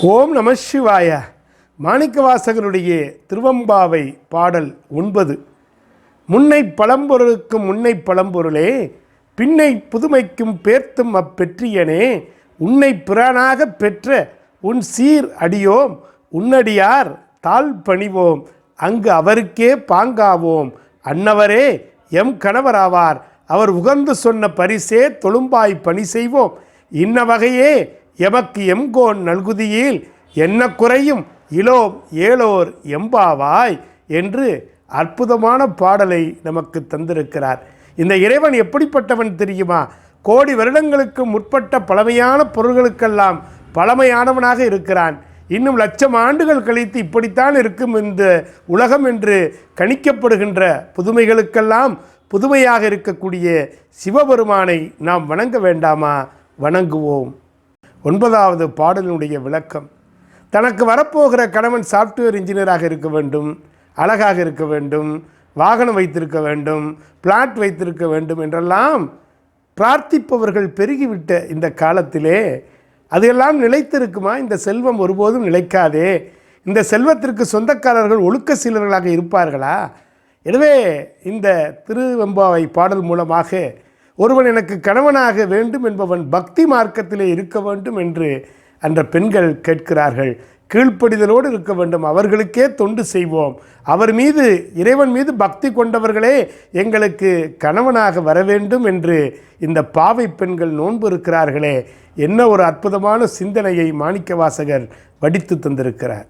ஓம் நம சிவாய. மாணிக்கவாசகருடைய திருவம்பாவை பாடல் 9. முன்னை பழம்பொருளுக்கும் முன்னை பழம்பொருளே, பின்னை புதுமைக்கும் பேர்த்தும் அப்பெற்றியனே, உன்னை பிரானாக பெற்ற உன் சீர் அடியோம், உன்னடியார் தாழ் பணிவோம், அங்கு அவருக்கே பாங்காவோம், அன்னவரே எம் கணவராவார், அவர் உகந்து சொன்ன பரிசே தொழும்பாய் பணி செய்வோம், இன்ன வகையே எமக்கு எம்கோன் நல்குதியில் என்ன குறையும் இலோம் ஏலோர் எம்பாவாய் என்று அற்புதமான பாடலை நமக்கு தந்திருக்கிறார். இந்த இறைவன் எப்படிப்பட்டவன் தெரியுமா? கோடி வருடங்களுக்கு முற்பட்ட பழமையான பொருள்களுக்கெல்லாம் பழமையானவனாக இருக்கிறான். இன்னும் லட்சம் ஆண்டுகள் கழித்து இப்படித்தான் இருக்கும் இந்த உலகம் என்று கணிக்கப்படுகின்ற புதுமைகளுக்கெல்லாம் புதுமையாக இருக்கக்கூடிய சிவபெருமானை நாம் வணங்க வேண்டாமா? வணங்குவோம். 9வது பாடலினுடைய விளக்கம். தனக்கு வரப்போகிற கணவன் சாஃப்ட்வேர் இன்ஜினியராக இருக்க வேண்டும், அழகாக இருக்க வேண்டும், வாகனம் வைத்திருக்க வேண்டும், பிளாட் வைத்திருக்க வேண்டும் என்றெல்லாம் பிரார்த்திப்பவர்கள் பெருகிவிட்ட இந்த காலத்திலே அதையெல்லாம் நிலைத்திருக்குமா? இந்த செல்வம் ஒருபோதும் நிலைக்காதே. இந்த செல்வத்திற்கு சொந்தக்காரர்கள் ஒழுக்க சீலர்களாக இருப்பார்களா? எனவே இந்த திருவெம்பாவை பாடல் மூலமாக ஒருவன் எனக்கு கணவனாக வேண்டும் என்பவன் பக்தி மார்க்கத்திலே இருக்க வேண்டும் என்று அந்த பெண்கள் கேட்கிறார்கள். கீழ்ப்படிதலோடு இருக்க வேண்டும், அவர்களுக்கே தொண்டு செய்வோம், அவர் மீது இறைவன் மீது பக்தி கொண்டவர்களே எங்களுக்கு கணவனாக வர வேண்டும் என்று இந்த பாவை பெண்கள் நோன்பு இருக்கிறார்களே, என்ன ஒரு அற்புதமான சிந்தனையை மாணிக்கவாசகர் வடித்து தந்திருக்கிறார்.